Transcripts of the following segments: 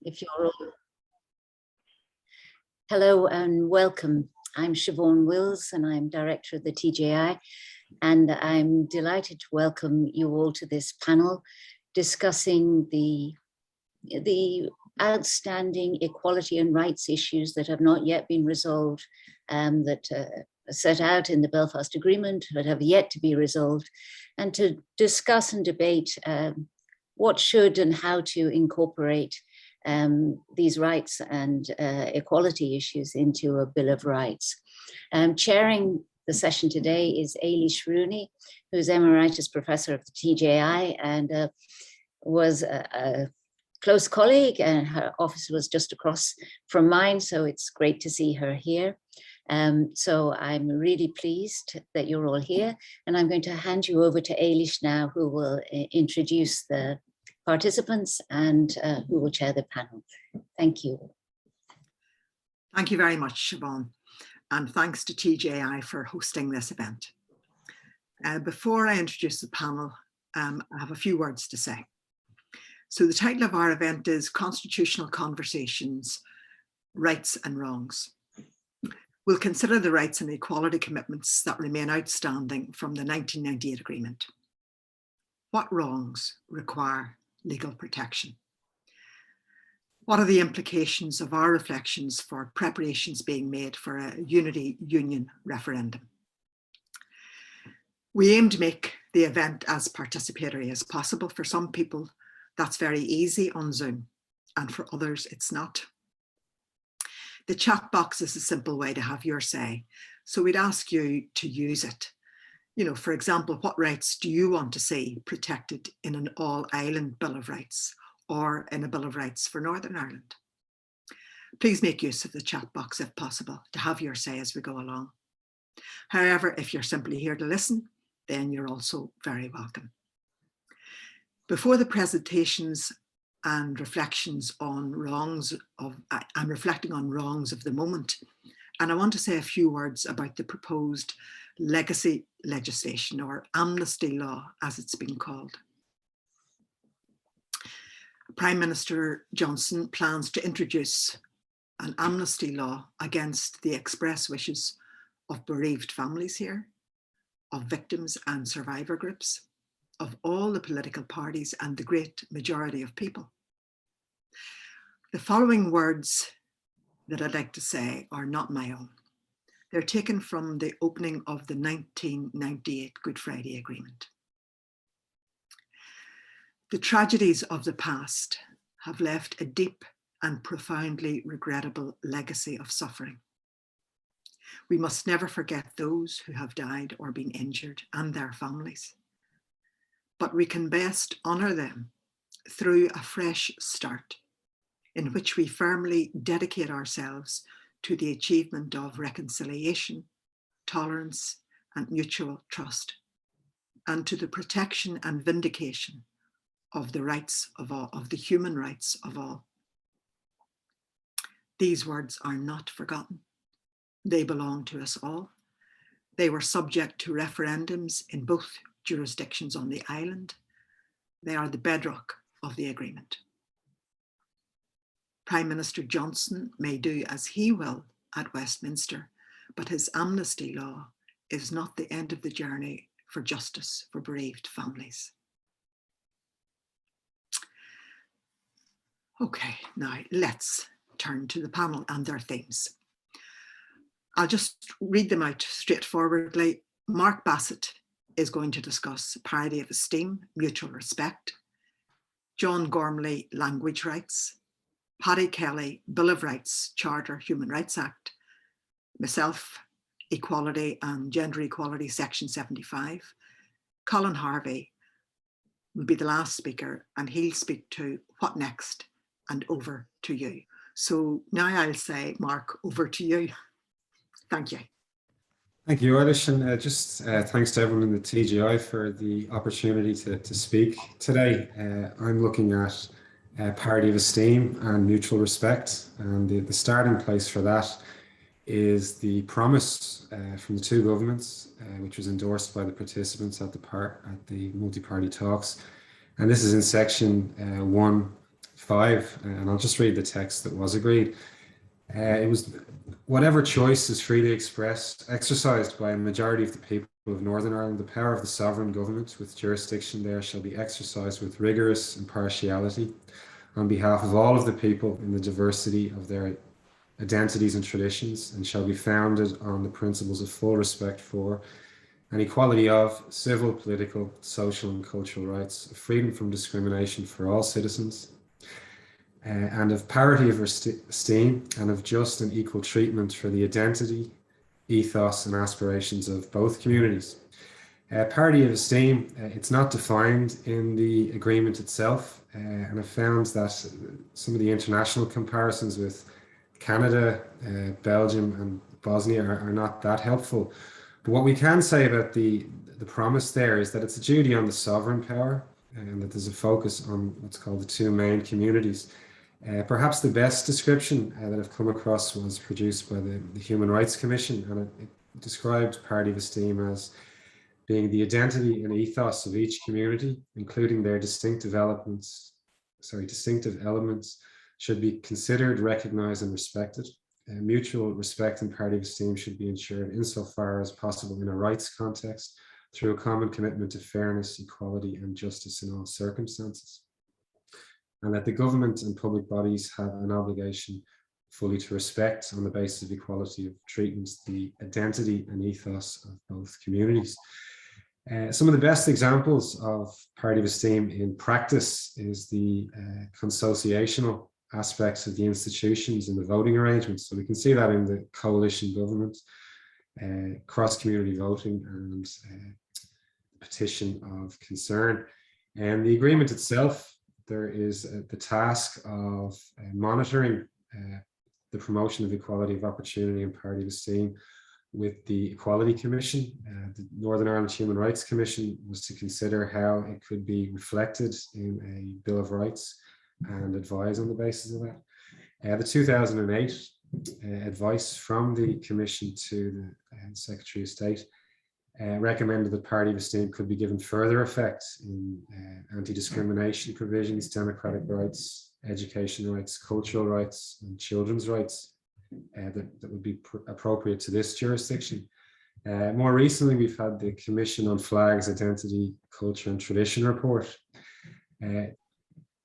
if you're all... Hello and welcome. I'm Siobhan Wills and I'm director of the TJI, and I'm delighted to welcome you all to this panel discussing the outstanding equality and rights issues that have not yet been resolved, that are set out in the Belfast Agreement but have yet to be resolved, and to discuss and debate what should and how to incorporate these rights and equality issues into a Bill of Rights. Chairing the session today is Eilish Rooney, who's Emeritus Professor of the TJI and was a close colleague, and her office was just across from mine, so it's great to see her here. So I'm really pleased that you're all here, and I'm going to hand you over to Eilish now, who will introduce the participants and who will chair the panel. Thank you. Thank you very much, Siobhan, and thanks to TJI for hosting this event. Before I introduce the panel, I have a few words to say. So the title of our event is Constitutional Conversations, Rights and Wrongs. We'll consider the rights and equality commitments that remain outstanding from the 1998 agreement. What wrongs require legal protection? What are the implications of our reflections for preparations being made for a unity union referendum? We aim to make the event as participatory as possible. For some people, that's very easy on Zoom, and for others, it's not. The chat box is a simple way to have your say, so we'd ask you to use it. You know, for example, what rights do you want to see protected in an all-island Bill of Rights or in a Bill of Rights for Northern Ireland? Please make use of the chat box if possible to have your say as we go along. However, if you're simply here to listen, then you're also very welcome. Before the presentations and reflections on wrongs of, I'm reflecting on wrongs of the moment, and I want to say a few words about the proposed legacy legislation, or amnesty law as it's been called. Prime Minister Johnson plans to introduce an amnesty law against the express wishes of bereaved families here, of victims and survivor groups, of all the political parties and the great majority of people. The following words that I'd like to say are not my own. They're taken from the opening of the 1998 Good Friday Agreement. The tragedies of the past have left a deep and profoundly regrettable legacy of suffering. We must never forget those who have died or been injured and their families. But we can best honour them through a fresh start in which we firmly dedicate ourselves to the achievement of reconciliation, tolerance, and mutual trust, and to the protection and vindication of the rights of all, of the human rights of all. These words are not forgotten. They belong to us all. They were subject to referendums in both jurisdictions on the island. They are the bedrock of the agreement. Prime Minister Johnson may do as he will at Westminster, but his amnesty law is not the end of the journey for justice for bereaved families. Okay, now let's turn to the panel and their themes. I'll just read them out straightforwardly. Mark Bassett is going to discuss parity of esteem, mutual respect. John Gormley, language rights. Paddy Kelly, Bill of Rights, Charter, Human Rights Act. Myself, equality and gender equality, Section 75. Colin Harvey will be the last speaker, and he'll speak to what next, and over to you. So now I'll say, Mark, over to you. Thank you. Thank you, Eilish, and just thanks to everyone in the TGI for the opportunity to speak today. I'm looking at parity of esteem and mutual respect, and the starting place for that is the promise from the two governments, which was endorsed by the participants at the multi-party talks, and this is in section 1 5, and I'll just read the text that was agreed. It was, whatever choice is freely exercised by a majority of the people of Northern Ireland, the power of the sovereign government with jurisdiction there shall be exercised with rigorous impartiality on behalf of all of the people in the diversity of their identities and traditions, and shall be founded on the principles of full respect for and equality of civil, political, social and cultural rights, of freedom from discrimination for all citizens, and of parity of esteem and of just and equal treatment for the identity, ethos and aspirations of both communities. Parity of esteem, it's not defined in the agreement itself, and I've found that some of the international comparisons with Canada, Belgium and Bosnia are not that helpful. But what we can say about the promise there is that it's a duty on the sovereign power, and that there's a focus on what's called the two main communities. Perhaps the best description that I've come across was produced by the Human Rights Commission, and it described parity of esteem as being the identity and ethos of each community, including their distinctive elements should be considered, recognized and respected. Mutual respect and parity of esteem should be ensured insofar as possible in a rights context through a common commitment to fairness, equality and justice in all circumstances. And that the government and public bodies have an obligation fully to respect, on the basis of equality of treatment, the identity and ethos of both communities. Some of the best examples of parity of esteem in practice is the consociational aspects of the institutions and the voting arrangements. So we can see that in the coalition government, cross-community voting and petition of concern. And the agreement itself, there is the task of monitoring the promotion of equality of opportunity and parity of esteem with the Equality Commission. The Northern Ireland Human Rights Commission was to consider how it could be reflected in a Bill of Rights and advise on the basis of that. The 2008 advice from the Commission to the Secretary of State recommended that parity of esteem could be given further effect in anti-discrimination provisions, democratic rights, education rights, cultural rights, and children's rights that would be appropriate to this jurisdiction. More recently, we've had the Commission on Flags, Identity, Culture and Tradition report.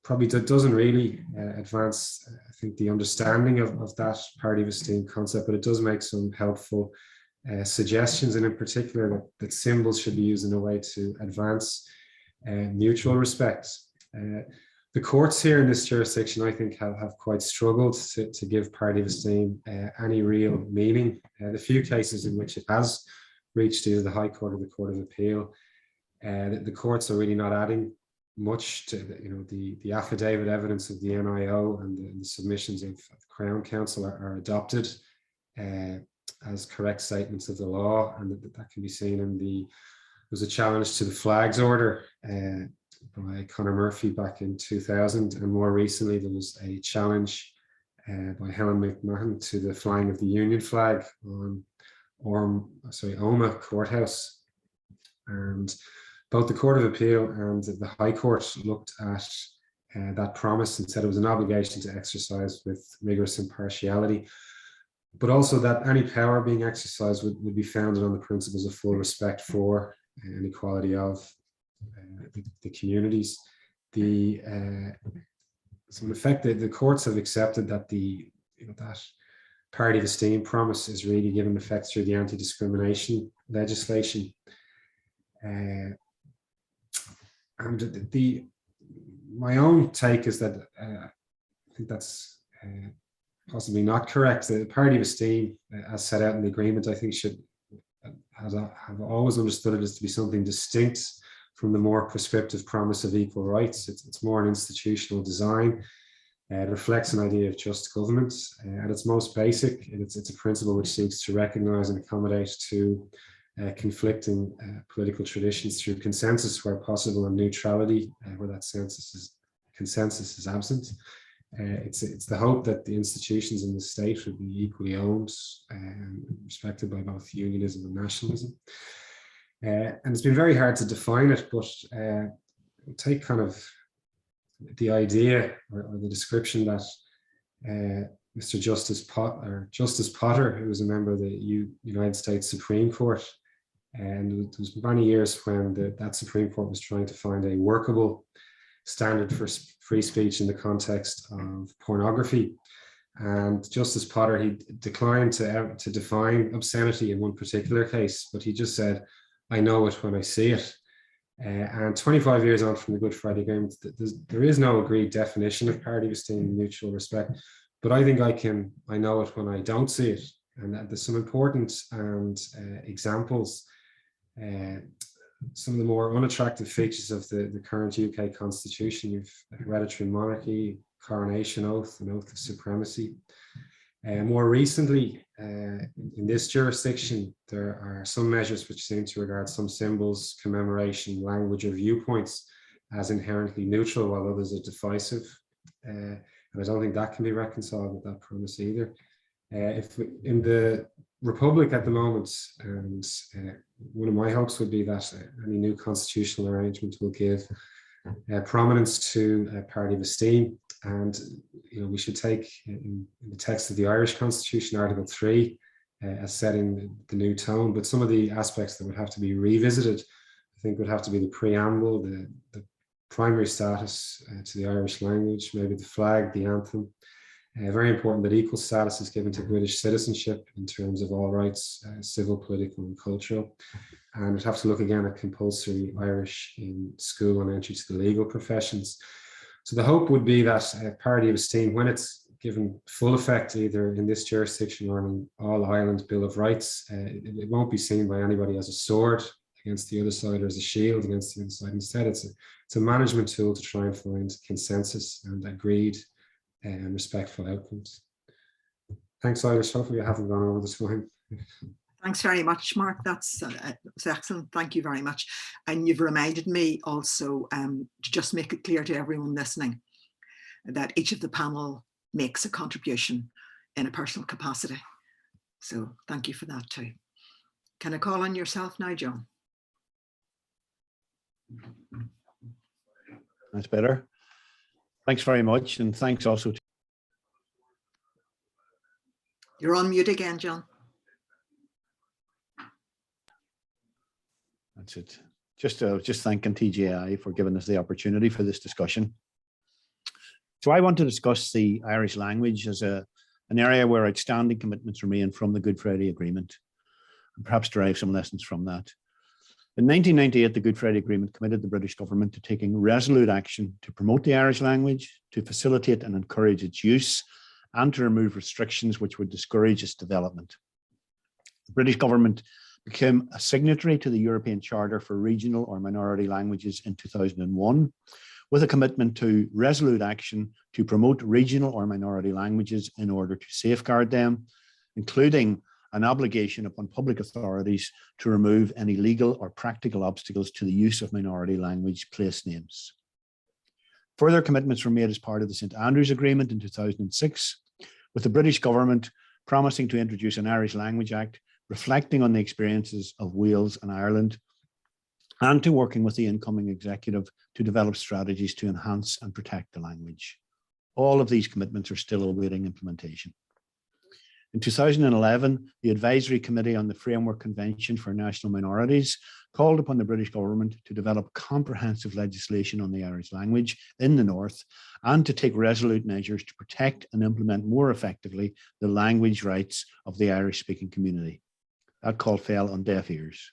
Probably doesn't really advance, I think, the understanding of that parity of esteem concept, but it does make some helpful suggestions, and in particular that symbols should be used in a way to advance mutual respect. The courts here in this jurisdiction, I think, have quite struggled to give parity of esteem any real meaning. The few cases in which it has reached either the High Court or the Court of Appeal, the courts are really not adding much to the affidavit evidence of the NIO and the submissions of the Crown Counsel are adopted as correct statements of the law, and that can be seen in there's a challenge to the flags order by Conor Murphy back in 2000, and more recently there was a challenge by Helen McMahon to the flying of the Union flag on Omagh Courthouse. And both the Court of Appeal and the High Court looked at that promise and said it was an obligation to exercise with rigorous impartiality, but also that any power being exercised would be founded on the principles of full respect for and equality of the communities. So in effect, the courts have accepted that that parity of esteem promise is really given effect through the anti-discrimination legislation. And my own take is that I think that's possibly not correct. The parity of esteem, as set out in the agreement, I think have always understood it as to be something distinct from the more prescriptive promise of equal rights. It's more an institutional design. It reflects an idea of just government. At its most basic, it's a principle which seeks to recognise and accommodate to conflicting political traditions through consensus where possible, and neutrality where that consensus is absent. It's the hope that the institutions in the state would be equally owned and respected by both unionism and nationalism. And it's been very hard to define it, but take kind of the idea or the description that Mr. Justice Potter, who was a member of the United States Supreme Court, and there was many years when that Supreme Court was trying to find a workable standard for free speech in the context of pornography. And Justice Potter, he declined to define obscenity in one particular case, but he just said, "I know it when I see it." And 25 years on from the Good Friday Agreement, there is no agreed definition of parity of esteem and mutual respect. But I think I know it when I don't see it. And there's some important examples. Some of the more unattractive features of the current UK constitution: you've hereditary monarchy, coronation oath, and oath of supremacy. More recently, in this jurisdiction, there are some measures which seem to regard some symbols, commemoration, language, or viewpoints as inherently neutral, while others are divisive. And I don't think that can be reconciled with that premise either. In the Republic at the moment, and one of my hopes would be that any new constitutional arrangement will give prominence to parity of esteem. And we should take in the text of the Irish Constitution, Article 3, as setting the new tone. But some of the aspects that would have to be revisited, I think, would have to be the preamble, the primary status to the Irish language, maybe the flag, the anthem. Very important that equal status is given to British citizenship in terms of all rights, civil, political, and cultural. And we'd have to look again at compulsory Irish in school and entry to the legal professions. So the hope would be that parity of esteem, when it's given full effect either in this jurisdiction or in all Ireland Bill of Rights, it won't be seen by anybody as a sword against the other side or as a shield against the other side. Instead, it's a management tool to try and find consensus and agreed and respectful outcomes. Thanks, Eilish. Hopefully I haven't gone over the time. Thanks very much, Mark. That's excellent. Thank you very much. And you've reminded me also to just make it clear to everyone listening that each of the panel makes a contribution in a personal capacity. So thank you for that too. Can I call on yourself now, John? That's better. Thanks very much. And thanks also to... You're on mute again, John. That's it. Just thanking TGI for giving us the opportunity for this discussion. So I want to discuss the Irish language as an area where outstanding commitments remain from the Good Friday Agreement, and perhaps derive some lessons from that. In 1998, the Good Friday Agreement committed the British government to taking resolute action to promote the Irish language, to facilitate and encourage its use, and to remove restrictions which would discourage its development. The British government became a signatory to the European Charter for Regional or Minority Languages in 2001, with a commitment to resolute action to promote regional or minority languages in order to safeguard them, including an obligation upon public authorities to remove any legal or practical obstacles to the use of minority language place names. Further commitments were made as part of the St Andrews Agreement in 2006, with the British government promising to introduce an Irish Language Act reflecting on the experiences of Wales and Ireland, and to working with the incoming executive to develop strategies to enhance and protect the language. All of these commitments are still awaiting implementation. In 2011, the Advisory Committee on the Framework Convention for National Minorities called upon the British government to develop comprehensive legislation on the Irish language in the North and to take resolute measures to protect and implement more effectively the language rights of the Irish-speaking community. That call fell on deaf ears.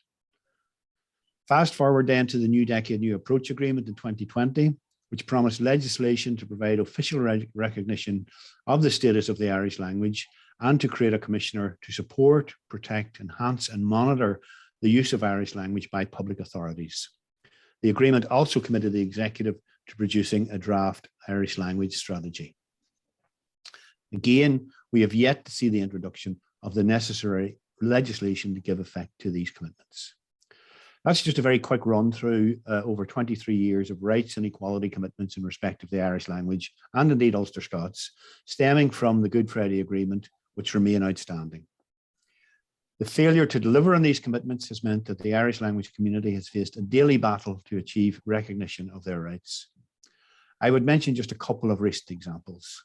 Fast forward then to the New Decade New Approach Agreement in 2020, which promised legislation to provide official recognition of the status of the Irish language and to create a commissioner to support, protect, enhance and monitor the use of Irish language by public authorities. The agreement also committed the executive to producing a draft Irish language strategy. Again, we have yet to see the introduction of the necessary legislation to give effect to these commitments. That's just a very quick run through over 23 years of rights and equality commitments in respect of the Irish language and indeed Ulster Scots, stemming from the Good Friday Agreement, which remain outstanding. The failure to deliver on these commitments has meant that the Irish language community has faced a daily battle to achieve recognition of their rights. I would mention just a couple of recent examples.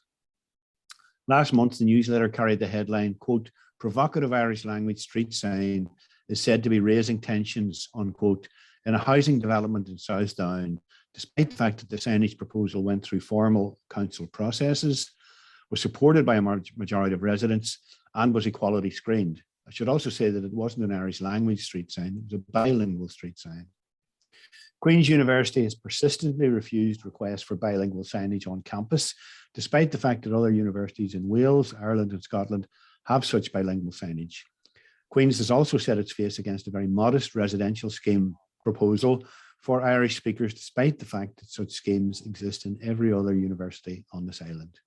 Last month, the newsletter carried the headline, quote, "Provocative Irish language street sign is said to be raising tensions," unquote, in a housing development in South Down, despite the fact that the signage proposal went through formal council processes, was supported by a majority of residents, and was equality screened. I should also say that it wasn't an Irish language street sign, it was a bilingual street sign. Queen's University has persistently refused requests for bilingual signage on campus, despite the fact that other universities in Wales, Ireland and Scotland have such bilingual signage. Queen's has also set its face against a very modest residential scheme proposal for Irish speakers, despite the fact that such schemes exist in every other university on this island.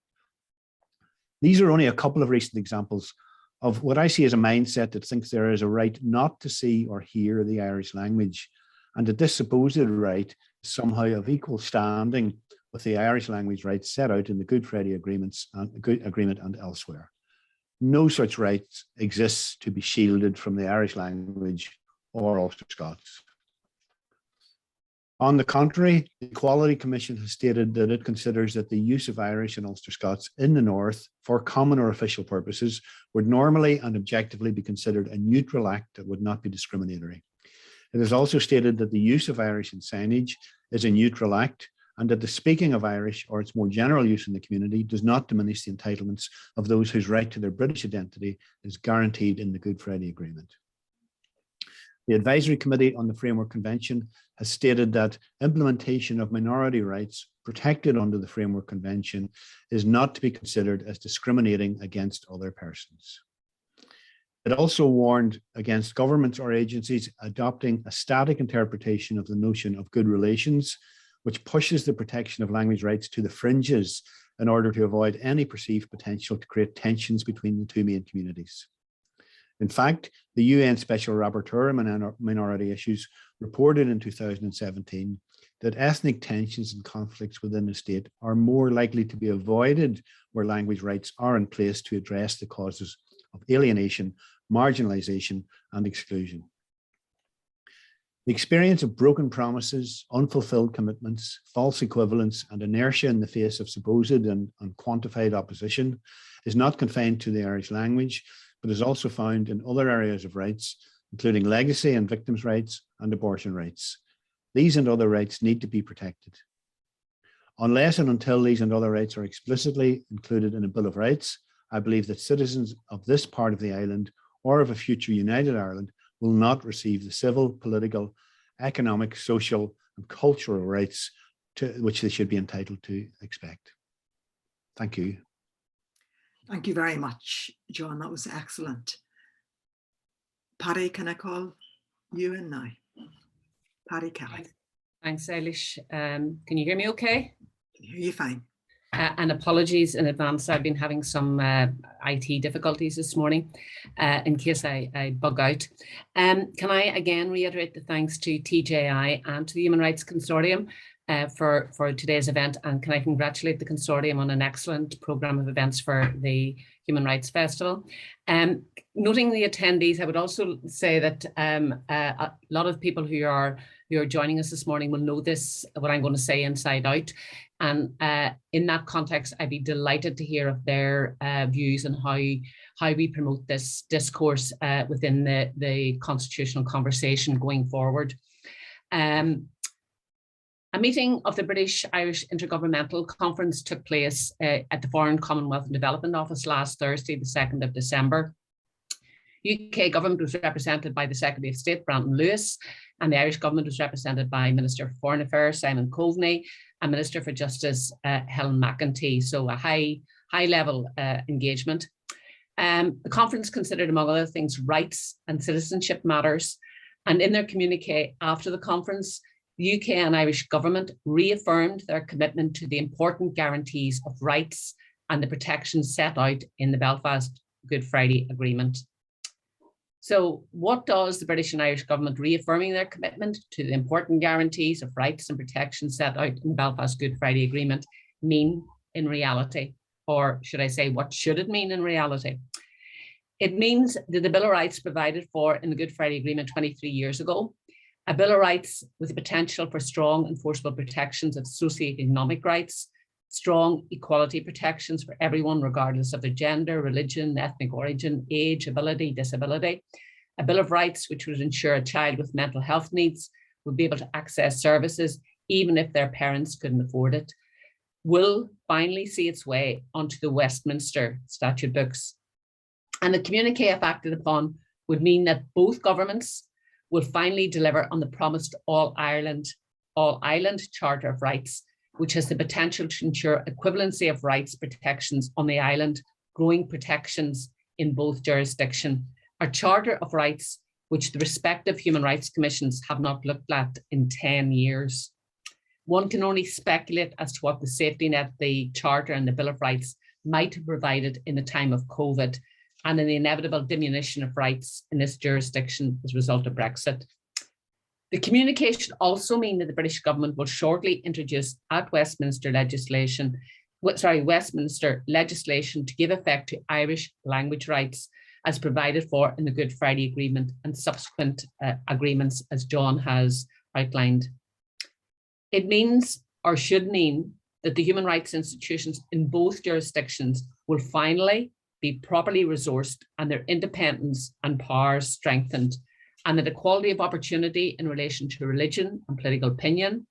These are only a couple of recent examples of what I see as a mindset that thinks there is a right not to see or hear the Irish language, and that this supposed right is somehow of equal standing with the Irish language rights set out in the Good Friday Agreement and elsewhere. No such right exists to be shielded from the Irish language or Ulster Scots. On the contrary, the Equality Commission has stated that it considers that the use of Irish and Ulster Scots in the North for common or official purposes would normally and objectively be considered a neutral act that would not be discriminatory. It has also stated that the use of Irish in signage is a neutral act, and that the speaking of Irish or its more general use in the community does not diminish the entitlements of those whose right to their British identity is guaranteed in the Good Friday Agreement. The Advisory Committee on the Framework Convention has stated that implementation of minority rights protected under the Framework Convention is not to be considered as discriminating against other persons. It also warned against governments or agencies adopting a static interpretation of the notion of good relations, which pushes the protection of language rights to the fringes in order to avoid any perceived potential to create tensions between the two main communities. In fact, the UN Special Rapporteur on Minority Issues reported in 2017 that ethnic tensions and conflicts within a state are more likely to be avoided where language rights are in place to address the causes of alienation, marginalization, and exclusion. The experience of broken promises, unfulfilled commitments, false equivalence, and inertia in the face of supposed and unquantified opposition is not confined to the Irish language, but is also found in other areas of rights, including legacy and victims' rights and abortion rights. These and other rights need to be protected. Unless and until these and other rights are explicitly included in a Bill of Rights, I believe that citizens of this part of the island or of a future united Ireland will not receive the civil, political, economic, social, and cultural rights to which they should be entitled to expect. Thank you. Thank you very much, John. That was excellent. Paddy, can I call you in now? Paddy Kelly. Thanks, Eilish. Can you hear me okay? I can hear you fine. And apologies in advance. I've been having some IT difficulties this morning in case I bug out. Can I again reiterate the thanks to TJI and to the Human Rights Consortium for today's event, and can I congratulate the Consortium on an excellent programme of events for the Human Rights Festival. Noting the attendees, I would also say that a lot of people who are joining us this morning will know this, what I'm going to say, inside out. And in that context, I'd be delighted to hear of their views on how we promote this discourse within the constitutional conversation going forward. A meeting of the British-Irish Intergovernmental Conference took place at the Foreign, Commonwealth and Development Office last Thursday, the 2nd of December. UK government was represented by the Secretary of State, Brandon Lewis, and the Irish government was represented by Minister for Foreign Affairs, Simon Coveney, and Minister for Justice, Helen McEntee. So a high-level engagement. The conference considered, among other things, rights and citizenship matters. And in their communique after the conference, the UK and Irish government reaffirmed their commitment to the important guarantees of rights and the protections set out in the Belfast Good Friday Agreement. So what does the British and Irish government reaffirming their commitment to the important guarantees of rights and protections set out in the Belfast Good Friday Agreement mean in reality? Or should I say, what should it mean in reality? It means that the Bill of Rights provided for in the Good Friday Agreement 23 years ago A Bill of Rights with the potential for strong enforceable protections of socio-economic rights, strong equality protections for everyone, regardless of their gender, religion, ethnic origin, age, ability, disability. A Bill of Rights which would ensure a child with mental health needs would be able to access services even if their parents couldn't afford it, will finally see its way onto the Westminster statute books. And the communique, if acted upon, would mean that both governments will finally deliver on the promised All-Ireland Charter of Rights, which has the potential to ensure equivalency of rights protections on the island, growing protections in both jurisdictions. A Charter of Rights which the respective human rights commissions have not looked at in 10 years. One can only speculate as to what the safety net the Charter and the Bill of Rights might have provided in the time of COVID and in the inevitable diminution of rights in this jurisdiction as a result of Brexit. The communication also means that the British government will shortly introduce at Westminster legislation to give effect to Irish language rights as provided for in the Good Friday Agreement and subsequent agreements as John has outlined. It means, or should mean, that the human rights institutions in both jurisdictions will finally be properly resourced and their independence and powers strengthened, and that equality of opportunity in relation to religion and political opinion,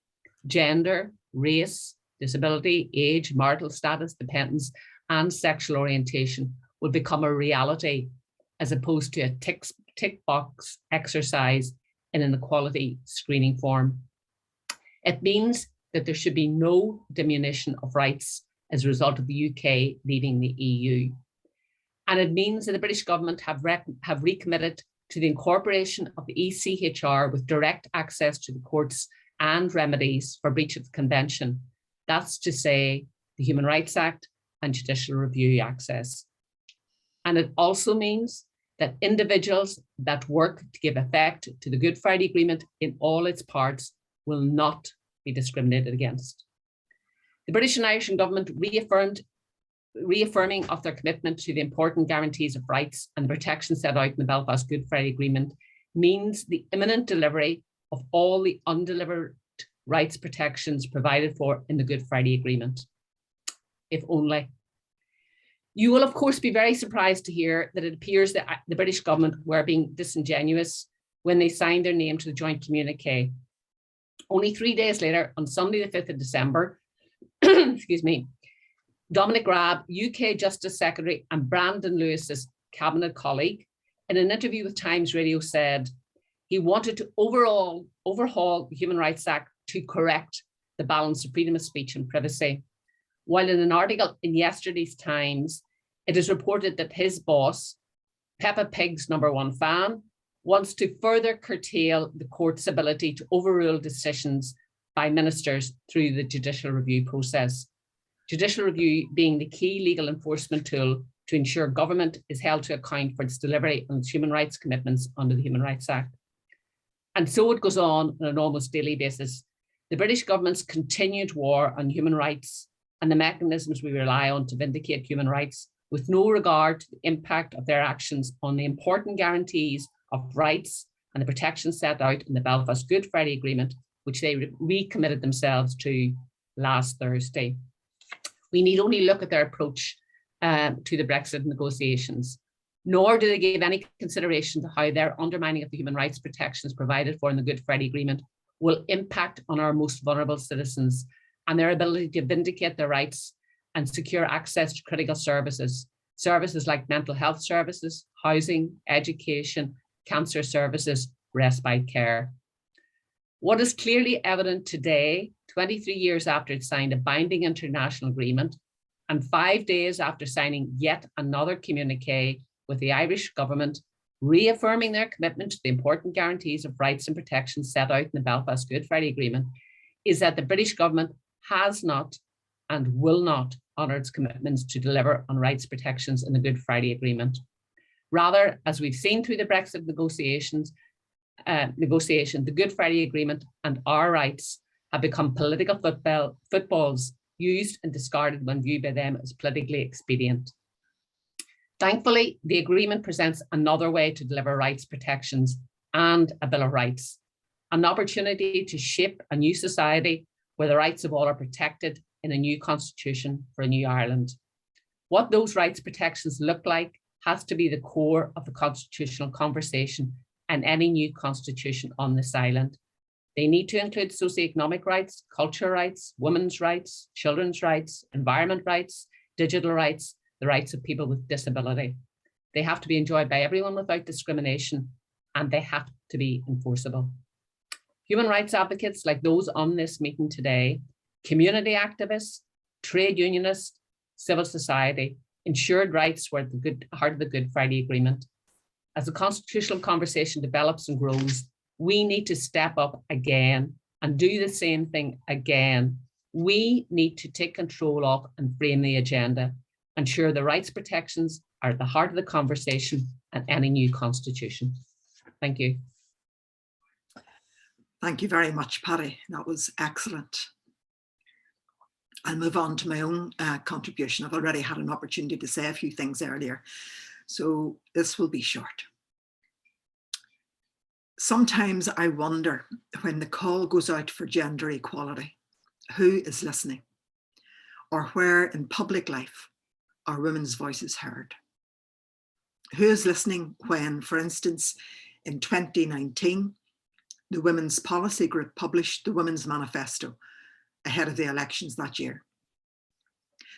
gender, race, disability, age, marital status, dependence, and sexual orientation will become a reality as opposed to a tick box exercise in an equality screening form. It means that there should be no diminution of rights as a result of the UK leaving the EU. And it means that the British government have recommitted to the incorporation of the ECHR with direct access to the courts and remedies for breach of the convention. That's to say, the Human Rights Act and judicial review access. And it also means that individuals that work to give effect to the Good Friday Agreement in all its parts will not be discriminated against. The British and Irish government reaffirming of their commitment to the important guarantees of rights and the protection set out in the Belfast Good Friday Agreement means the imminent delivery of all the undelivered rights protections provided for in the Good Friday Agreement, if only. You will, of course, be very surprised to hear that it appears that the British government were being disingenuous when they signed their name to the joint communique. Only 3 days later, on Sunday, the 5th of December, excuse me, Dominic Raab, UK Justice Secretary and Brandon Lewis's cabinet colleague, in an interview with Times Radio said he wanted to overhaul the Human Rights Act to correct the balance of freedom of speech and privacy. While in an article in yesterday's Times, it is reported that his boss, Peppa Pig's #1 fan, wants to further curtail the court's ability to overrule decisions by ministers through the judicial review process. Judicial review being the key legal enforcement tool to ensure government is held to account for its delivery on its human rights commitments under the Human Rights Act. And so it goes on an almost daily basis. The British government's continued war on human rights and the mechanisms we rely on to vindicate human rights, with no regard to the impact of their actions on the important guarantees of rights and the protections set out in the Belfast Good Friday Agreement, which they recommitted themselves to last Thursday. We need only look at their approach to the Brexit negotiations, nor do they give any consideration to how their undermining of the human rights protections provided for in the Good Friday Agreement will impact on our most vulnerable citizens and their ability to vindicate their rights and secure access to critical services like mental health services, housing, education, cancer services, respite care. What is clearly evident today, 23 years after it signed a binding international agreement and 5 days after signing yet another communique with the Irish government, reaffirming their commitment to the important guarantees of rights and protections set out in the Belfast Good Friday Agreement, is that the British government has not and will not honour its commitments to deliver on rights protections in the Good Friday Agreement. Rather, as we've seen through the Brexit negotiation, the Good Friday Agreement and our rights have become political footballs used and discarded when viewed by them as politically expedient. Thankfully, the agreement presents another way to deliver rights protections and a Bill of Rights, an opportunity to shape a new society where the rights of all are protected in a new constitution for a new Ireland. What those rights protections look like has to be the core of the constitutional conversation and any new constitution on this island. They need to include socioeconomic rights, culture rights, women's rights, children's rights, environment rights, digital rights, the rights of people with disability. They have to be enjoyed by everyone without discrimination, and they have to be enforceable. Human rights advocates like those on this meeting today, community activists, trade unionists, civil society, ensured rights were at the heart of the Good Friday Agreement. As the constitutional conversation develops and grows, we need to step up again and do the same thing again. We need to take control of and frame the agenda, ensure the rights protections are at the heart of the conversation and any new constitution. Thank you. Thank you very much, Paddy. That was excellent. I'll move on to my own contribution. I've already had an opportunity to say a few things earlier, so this will be short. Sometimes I wonder, when the call goes out for gender equality, who is listening, or where in public life are women's voices heard? Who is listening when, for instance, in 2019, the Women's Policy Group published the Women's Manifesto ahead of the elections that year?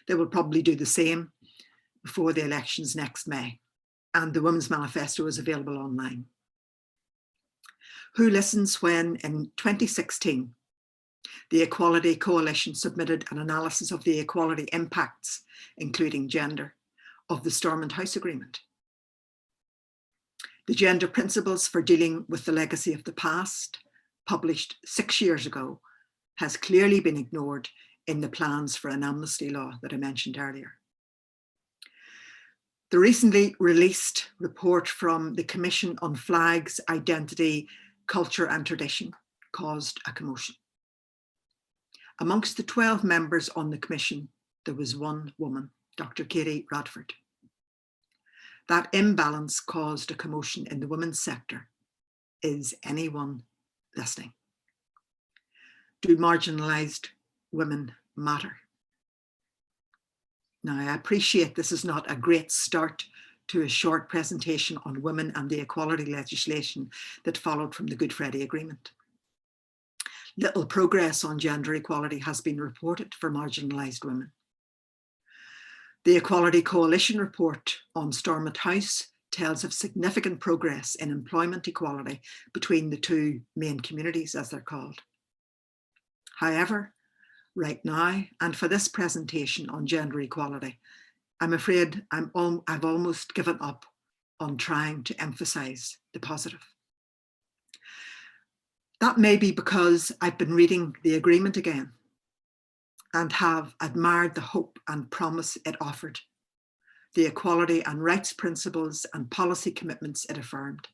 They will probably do the same before the elections next May, and the Women's Manifesto is available online. Who listens when, in 2016, the Equality Coalition submitted an analysis of the equality impacts, including gender, of the Stormont House Agreement? The Gender Principles for Dealing with the Legacy of the Past, published 6 years ago, has clearly been ignored in the plans for an amnesty law that I mentioned earlier. The recently released report from the Commission on Flags, Identity, Culture and Tradition caused a commotion. Amongst the 12 members on the commission, there was one woman, Dr. Katie Radford. That imbalance caused a commotion in the women's sector. Is anyone listening? Do marginalised women matter? Now, I appreciate this is not a great start to a short presentation on women and the equality legislation that followed from the Good Friday Agreement. Little progress on gender equality has been reported for marginalised women. The Equality Coalition report on Stormont House tells of significant progress in employment equality between the two main communities, as they're called. However, right now, and for this presentation on gender equality, I'm afraid I've almost given up on trying to emphasise the positive. That may be because I've been reading the agreement again and have admired the hope and promise it offered, the equality and rights principles and policy commitments it affirmed,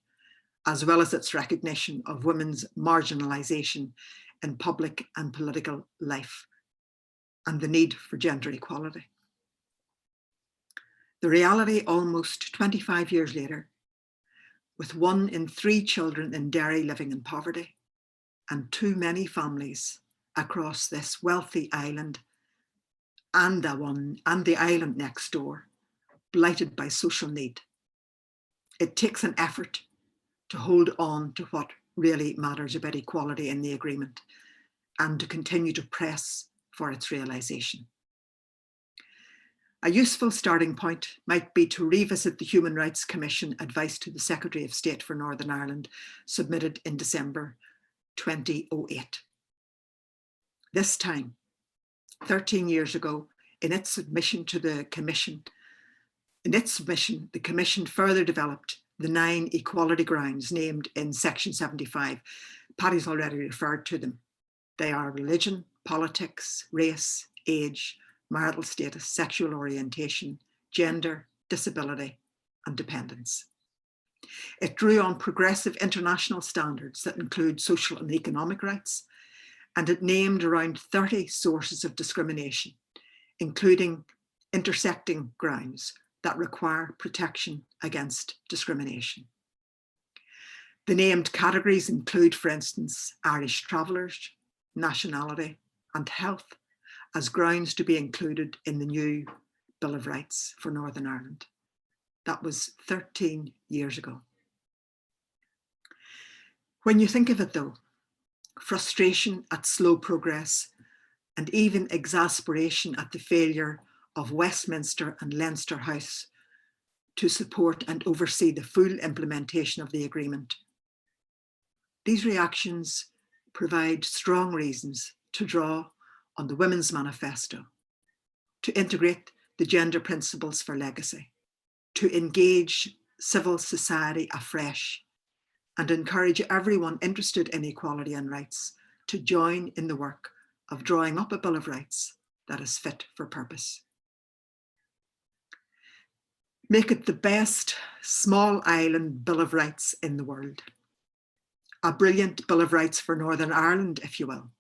as well as its recognition of women's marginalisation in public and political life and the need for gender equality. The reality, almost 25 years later, with 1 in 3 children in Derry living in poverty and too many families across this wealthy island and the island next door blighted by social need. It takes an effort to hold on to what really matters about equality in the agreement and to continue to press for its realisation. A useful starting point might be to revisit the Human Rights Commission advice to the Secretary of State for Northern Ireland, submitted in December 2008. This time, 13 years ago, in its submission to the Commission, the Commission further developed the 9 equality grounds named in Section 75. Paddy's already referred to them. They are religion, politics, race, age, marital status, sexual orientation, gender, disability, and dependence. It drew on progressive international standards that include social and economic rights, and it named around 30 sources of discrimination, including intersecting grounds that require protection against discrimination. The named categories include, for instance, Irish travellers, nationality and health as grounds to be included in the new Bill of Rights for Northern Ireland. That was 13 years ago. When you think of it though, frustration at slow progress and even exasperation at the failure of Westminster and Leinster House to support and oversee the full implementation of the agreement. These reactions provide strong reasons to draw on the Women's Manifesto, to integrate the gender principles for legacy, to engage civil society afresh, and encourage everyone interested in equality and rights to join in the work of drawing up a Bill of Rights that is fit for purpose. Make it the best small island Bill of Rights in the world. A brilliant Bill of Rights for Northern Ireland, if you will,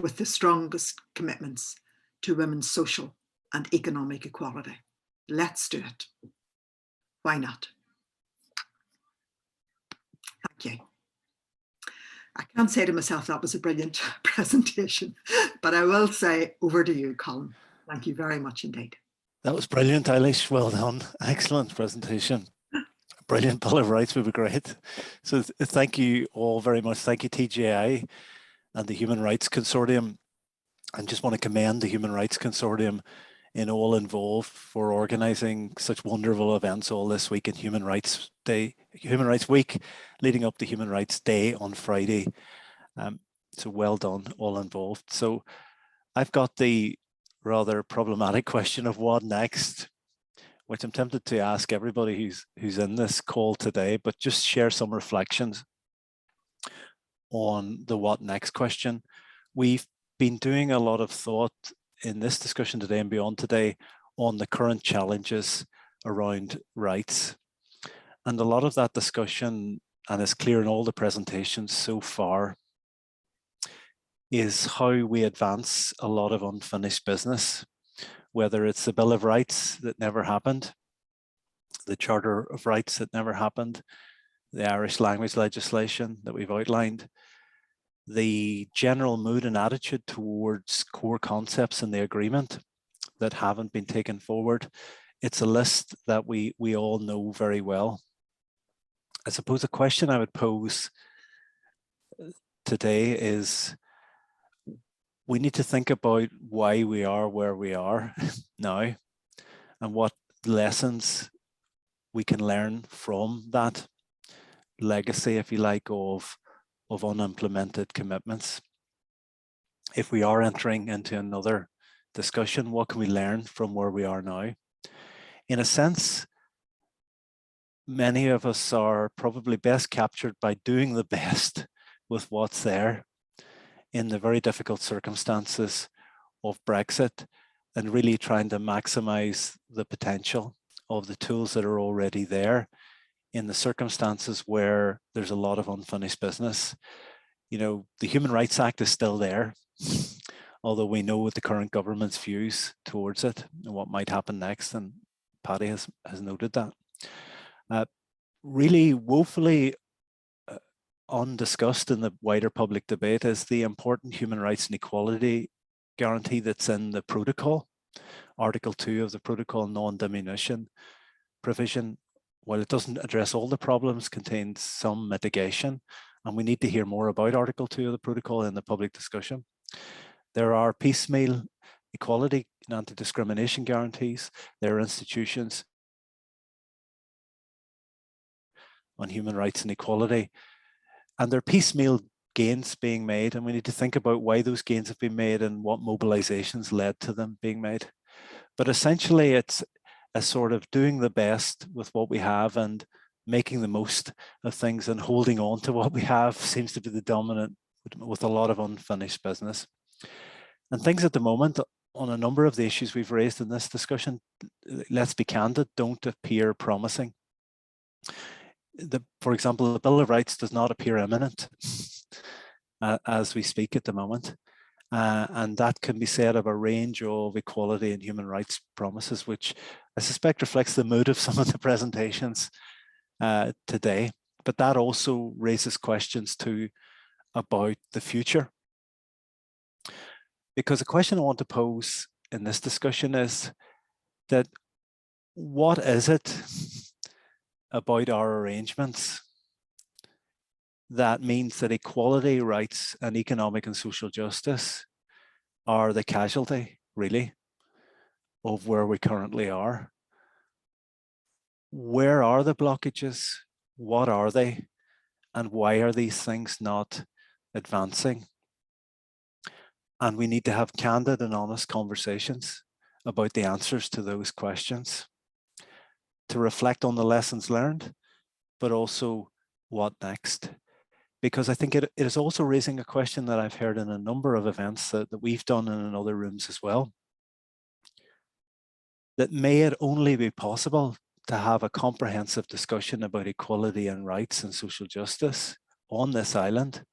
with the strongest commitments to women's social and economic equality. Let's do it. Why not? Thank you. I can't say to myself that was a brilliant presentation, but I will say over to you, Colin. Thank you very much indeed. That was brilliant, Eilish. Well done. Excellent presentation. Brilliant Bill of Rights would be great. So thank you all very much. Thank you, TGI and the Human Rights Consortium. I just want to commend the Human Rights Consortium in all involved for organising such wonderful events all this week in Human Rights Day, Human Rights Week, leading up to Human Rights Day on Friday. So well done, all involved. So I've got the rather problematic question of what next, which I'm tempted to ask everybody who's in this call today, but just share some reflections on the what next question. We've been doing a lot of thought in this discussion today and beyond today on the current challenges around rights. And a lot of that discussion, and it's clear in all the presentations so far, is how we advance a lot of unfinished business, whether it's the Bill of Rights that never happened, the Charter of Rights that never happened, the Irish language legislation that we've outlined, the general mood and attitude towards core concepts in the agreement that haven't been taken forward. It's a list that we all know very well. I suppose the question I would pose today is, we need to think about why we are where we are now and what lessons we can learn from that legacy, if you like, of unimplemented commitments. If we are entering into another discussion, what can we learn from where we are now? In a sense, many of us are probably best captured by doing the best with what's there in the very difficult circumstances of Brexit, and really trying to maximize the potential of the tools that are already there in the circumstances where there's a lot of unfinished business. You know, the Human Rights Act is still there, although we know what the current government's views towards it and what might happen next, and Paddy has noted that. Really woefully undiscussed in the wider public debate is the important human rights and equality guarantee that's in the protocol, Article 2 of the protocol, non-diminution provision. While it doesn't address all the problems, contains some mitigation, and we need to hear more about Article 2 of the protocol in the public discussion. There are piecemeal equality and anti-discrimination guarantees. There are institutions on human rights and equality, and there are piecemeal gains being made, and we need to think about why those gains have been made and what mobilizations led to them being made. But essentially, it's a sort of doing the best with what we have and making the most of things, and holding on to what we have seems to be the dominant, with a lot of unfinished business. And things at the moment on a number of the issues we've raised in this discussion, let's be candid, don't appear promising. For example, the Bill of Rights does not appear imminent as we speak at the moment. And that can be said of a range of equality and human rights promises, which I suspect reflects the mood of some of the presentations today. but that also raises questions too about the future. Because the question I want to pose in this discussion is that what is it about our arrangements that means that equality, rights, and economic and social justice are the casualty, really, of where we currently are? Where are the blockages? What are they? And why are these things not advancing? And we need to have candid and honest conversations about the answers to those questions, to reflect on the lessons learned, but also what next. Because I think it is also raising a question that I've heard in a number of events that we've done in other rooms as well. That may it only be possible to have a comprehensive discussion about equality and rights and social justice on this island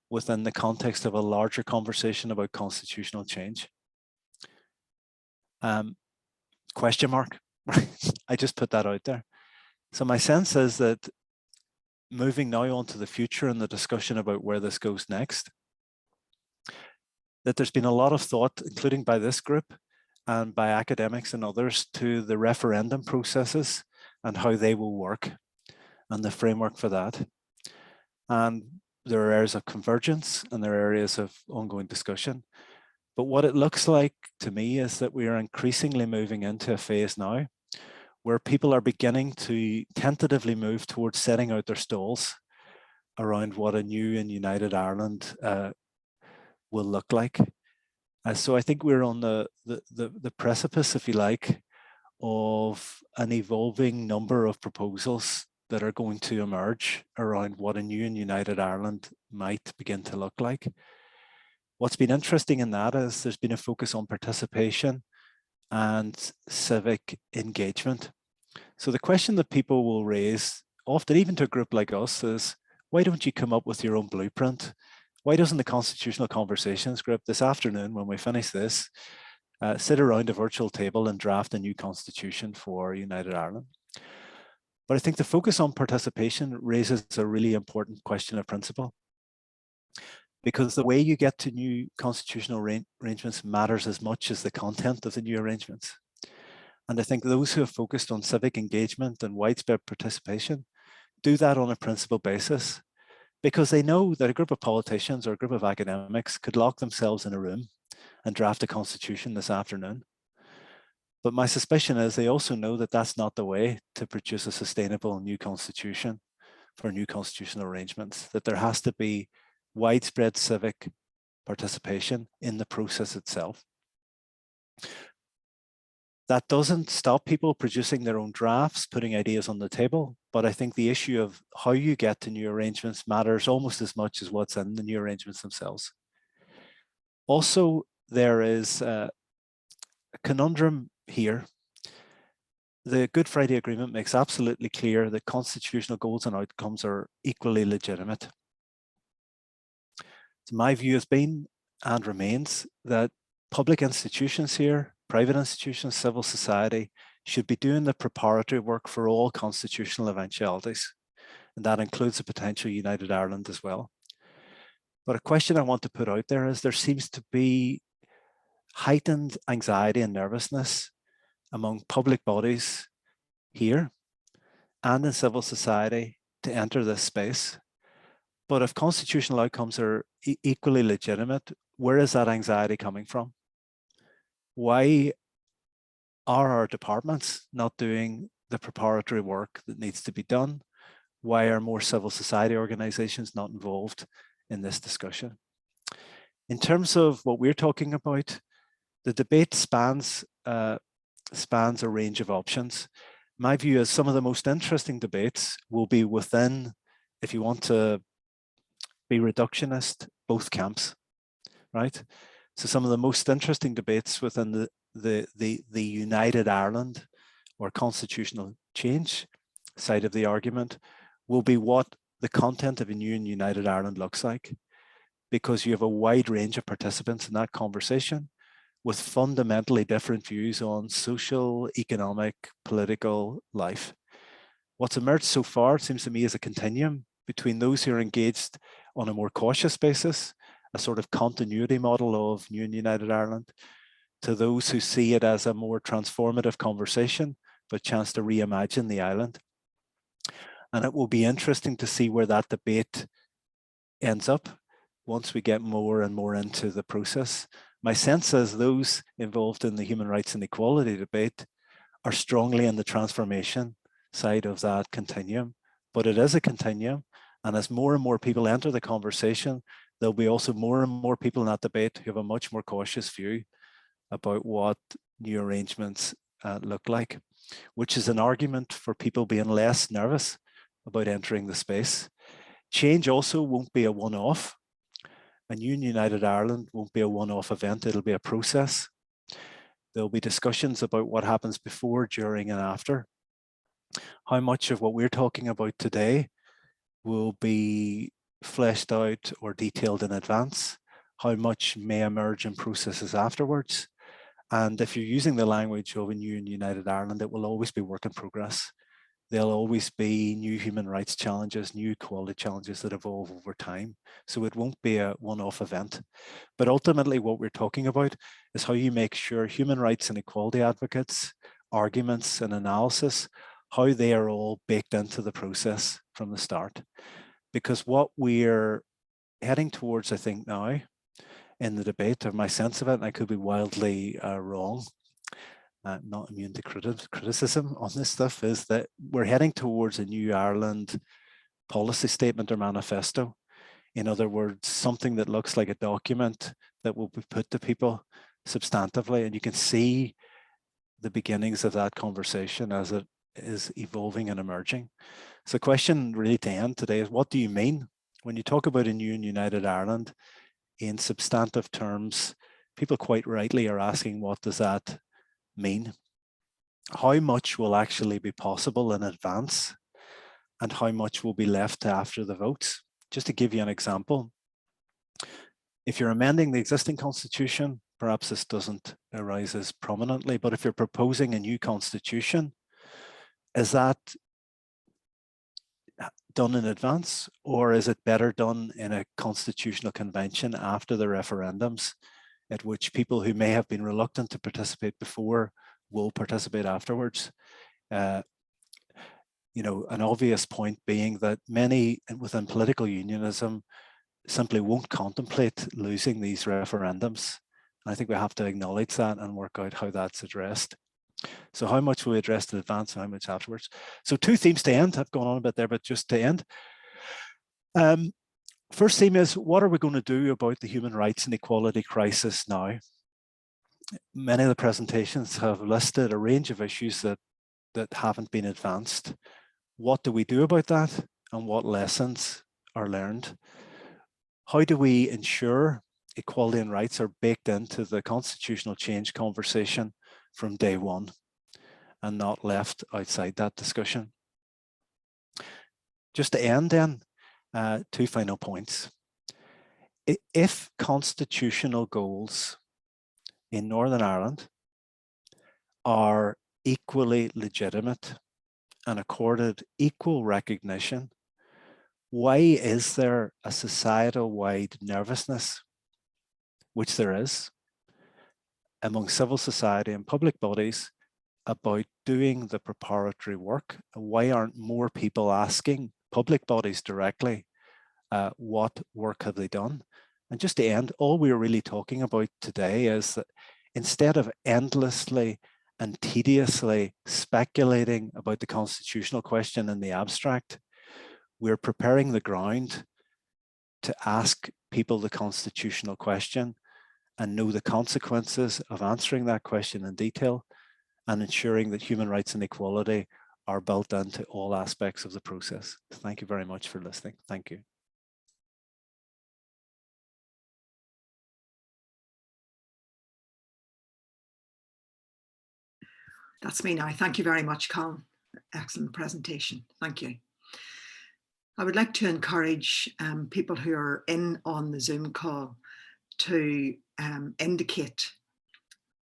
within the context of a larger conversation about constitutional change? Question mark. I just put that out there. So my sense is that moving now on to the future and the discussion about where this goes next, that there's been a lot of thought, including by this group and by academics and others, to the referendum processes and how they will work and the framework for that. And there are areas of convergence and there are areas of ongoing discussion. But what it looks like to me is that we are increasingly moving into a phase now where people are beginning to tentatively move towards setting out their stalls around what a new and united Ireland will look like. So I think we're on the precipice, if you like, of an evolving number of proposals that are going to emerge around what a new and united Ireland might begin to look like. What's been interesting in that is there's been a focus on participation and civic engagement. So the question that people will raise, often even to a group like us, is why don't you come up with your own blueprint? Why doesn't the Constitutional Conversations group this afternoon, when we finish this, sit around a virtual table and draft a new constitution for United Ireland? But I think the focus on participation raises a really important question of principle, because the way you get to new constitutional arrangements matters as much as the content of the new arrangements. And I think those who have focused on civic engagement and widespread participation do that on a principle basis, because they know that a group of politicians or a group of academics could lock themselves in a room and draft a constitution this afternoon. But my suspicion is they also know that that's not the way to produce a sustainable new constitution for new constitutional arrangements, that there has to be widespread civic participation in the process itself. That doesn't stop people producing their own drafts, putting ideas on the table, but I think the issue of how you get to new arrangements matters almost as much as what's in the new arrangements themselves. Also, there is a conundrum here. The Good Friday Agreement makes absolutely clear that constitutional goals and outcomes are equally legitimate. So my view has been and remains that public institutions here, private institutions, civil society, should be doing the preparatory work for all constitutional eventualities. And that includes a potential united Ireland as well. But a question I want to put out there is there seems to be heightened anxiety and nervousness among public bodies here and in civil society to enter this space. But if constitutional outcomes are equally legitimate, where is that anxiety coming from? Why are our departments not doing the preparatory work that needs to be done? Why are more civil society organizations not involved in this discussion? In terms of what we're talking about, the debate spans a range of options. My view is some of the most interesting debates will be within, if you want to be reductionist, both camps, right? So some of the most interesting debates within the United Ireland or constitutional change side of the argument will be what the content of a new and united Ireland looks like, because you have a wide range of participants in that conversation with fundamentally different views on social, economic, political life. What's emerged so far, it seems to me, is a continuum between those who are engaged on a more cautious basis, a sort of continuity model of New and United Ireland, to those who see it as a more transformative conversation, but chance to reimagine the island. And it will be interesting to see where that debate ends up once we get more and more into the process. My sense is those involved in the human rights and equality debate are strongly in the transformation side of that continuum, but it is a continuum. And as more and more people enter the conversation, there'll be also more and more people in that debate who have a much more cautious view about what new arrangements look like, which is an argument for people being less nervous about entering the space. Change also won't be a one-off. A New and United Ireland won't be a one-off event, it'll be a process. There'll be discussions about what happens before, during, and after. How much of what we're talking about today will be fleshed out or detailed in advance? How much may emerge in processes afterwards? And if you're using the language of a New and United Ireland, it will always be work in progress. There'll always be new human rights challenges, new equality challenges that evolve over time. So it won't be a one-off event. But ultimately what we're talking about is how you make sure human rights and equality advocates, arguments and analysis, how they are all baked into the process from the start. Because what we're heading towards, I think now, in the debate, of my sense of it, and I could be wildly wrong, not immune to criticism on this stuff, is that we're heading towards a New Ireland policy statement or manifesto. In other words, something that looks like a document that will be put to people substantively, and you can see the beginnings of that conversation as it is evolving and emerging. So the question really to end today is, what do you mean when you talk about a New and United Ireland in substantive terms? People quite rightly are asking, what does that mean? How much will actually be possible in advance and how much will be left after the votes? Just to give you an example, if you're amending the existing constitution, perhaps this doesn't arise as prominently, but if you're proposing a new constitution, is that done in advance, or is it better done in a constitutional convention after the referendums, at which people who may have been reluctant to participate before will participate afterwards? You know, an obvious point being that many within political unionism simply won't contemplate losing these referendums. I think we have to acknowledge that and work out how that's addressed. So how much will we address in advance and how much afterwards? So two themes to end. I've gone on a bit there, but just to end. First theme is, what are we going to do about the human rights and equality crisis now? Many of the presentations have listed a range of issues that haven't been advanced. What do we do about that, and what lessons are learned? How do we ensure equality and rights are baked into the constitutional change conversation from day one and not left outside that discussion? Just to end then, two final points. If constitutional goals in Northern Ireland are equally legitimate and accorded equal recognition, why is there a societal-wide nervousness, which there is, among civil society and public bodies about doing the preparatory work? Why aren't more people asking public bodies directly, what work have they done? And just to end, all we're really talking about today is that instead of endlessly and tediously speculating about the constitutional question in the abstract, we're preparing the ground to ask people the constitutional question and know the consequences of answering that question in detail, and ensuring that human rights and equality are built into all aspects of the process. Thank you very much for listening. Thank you. That's me now. Thank you very much, Colin. Excellent presentation. Thank you. I would like to encourage people who are in on the Zoom call to indicate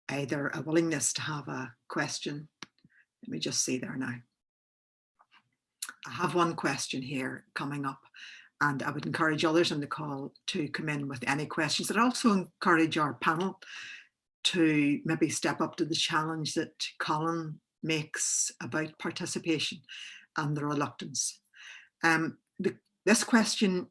either a willingness to have a question. Let me just see there now. I have one question here coming up, and I would encourage others on the call to come in with any questions. I'd also encourage our panel to maybe step up to the challenge that Colin makes about participation and the reluctance. This question: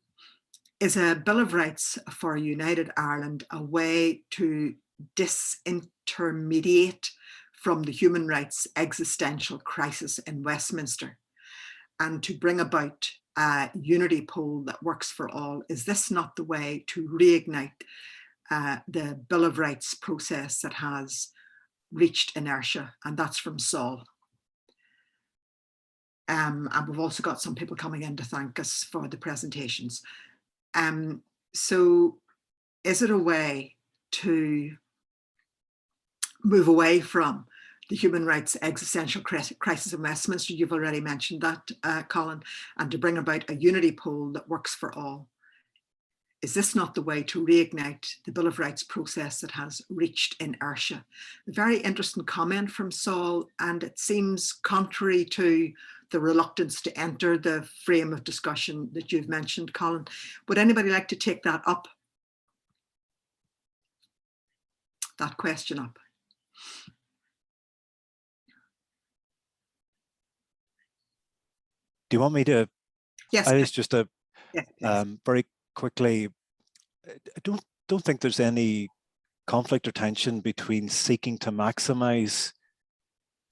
is a Bill of Rights for United Ireland a way to disintermediate from the human rights existential crisis in Westminster and to bring about a unity pole that works for all? Is this not the way to reignite the Bill of Rights process that has reached inertia? And that's from Saul. And we've also got some people coming in to thank us for the presentations. So is it a way to move away from the human rights existential crisis in Westminster? You've already mentioned that, Colin, and to bring about a unity pole that works for all. Is this not the way to reignite the Bill of Rights process that has reached inertia? A very interesting comment from Saul, and it seems contrary to the reluctance to enter the frame of discussion that you've mentioned, Colin. Would anybody like to take that up? That question up? Do you want me to? Yes. It's just a yes, very quickly. I don't think there's any conflict or tension between seeking to maximize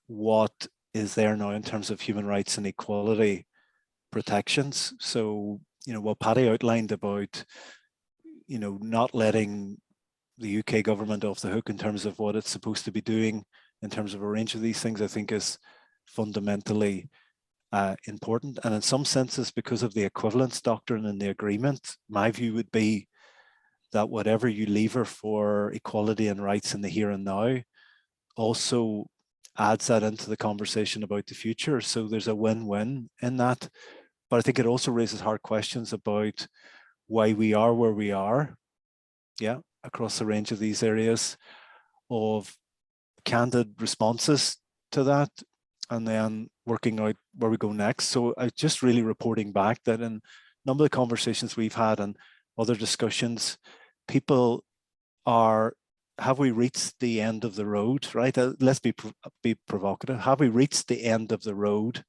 what is there now in terms of human rights and equality protections. So, what Paddy outlined about, not letting the UK government off the hook in terms of what it's supposed to be doing in terms of a range of these things, I think is fundamentally important. And in some senses, because of the equivalence doctrine in the agreement, my view would be that whatever you lever for equality and rights in the here and now also adds that into the conversation about the future. So there's a win-win in that. But I think it also raises hard questions about why we are where we are, across the range of these areas, of candid responses to that, and then working out where we go next. So I just really reporting back that in a number of the conversations we've had and other discussions, people are, have we reached the end of the road, right? Let's be provocative. Have we reached the end of the road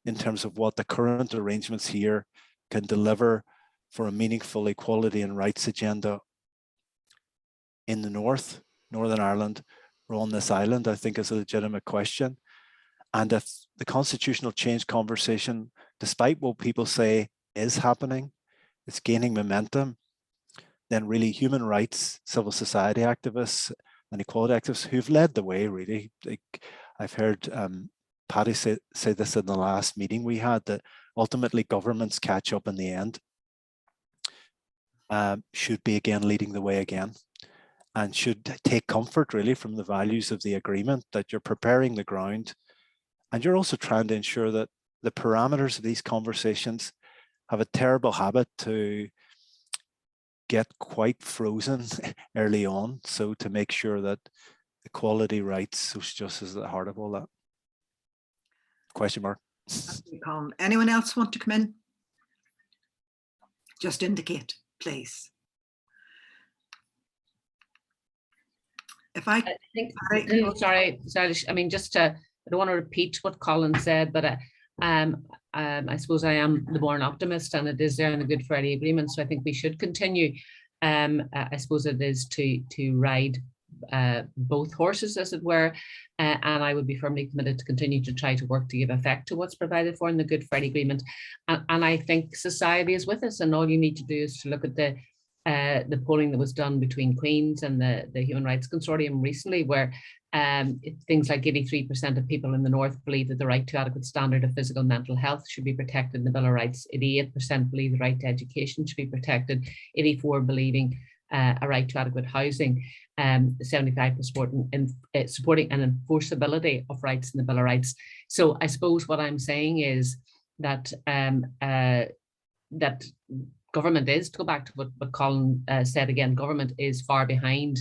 in terms of what the current arrangements here can deliver for a meaningful equality and rights agenda in the North, Northern Ireland, or on this island? I think is a legitimate question. And if the constitutional change conversation, despite what people say is happening, it's gaining momentum, then really human rights, civil society activists and equality activists who've led the way, really. I've heard Paddy say this in the last meeting we had, that ultimately governments catch up in the end, should be again leading the way again, and should take comfort really from the values of the agreement, that you're preparing the ground and you're also trying to ensure that the parameters of these conversations have a terrible habit to get quite frozen early on. So to make sure that equality, rights, social justice is at the heart of all that. Question mark. Colin. Anyone else want to come in? Just indicate, please. If I think, sorry, I mean, I don't want to repeat what Colin said, but I suppose I am the born optimist, and it is there in the Good Friday Agreement. So I think we should continue. I suppose it is to ride both horses, as it were, and I would be firmly committed to continue to try to work to give effect to what's provided for in the Good Friday Agreement. And I think society is with us, and all you need to do is to look at the polling that was done between Queen's and the Human Rights Consortium recently, where things like 83% of people in the North believe that the right to adequate standard of physical and mental health should be protected in the Bill of Rights. 88% believe the right to education should be protected. 84% believing a right to adequate housing. 75% supporting and enforceability of rights in the Bill of Rights. So I suppose what I'm saying is that that government is, to go back to what Colin said again, government is far behind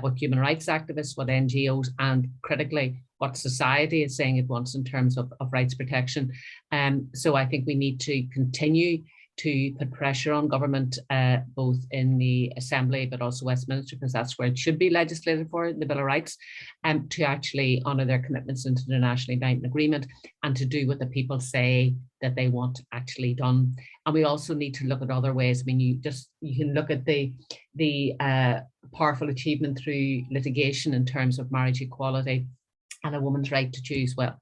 what human rights activists, what NGOs, and critically, what society is saying it wants in terms of rights protection. So I think we need to continue to put pressure on government, both in the Assembly, but also Westminster, because that's where it should be legislated for, the Bill of Rights, to actually honour their commitments into the nationally binding agreement and to do what the people say that they want actually done. And we also need to look at other ways. I mean, you can look at the powerful achievement through litigation in terms of marriage equality and a woman's right to choose. Well,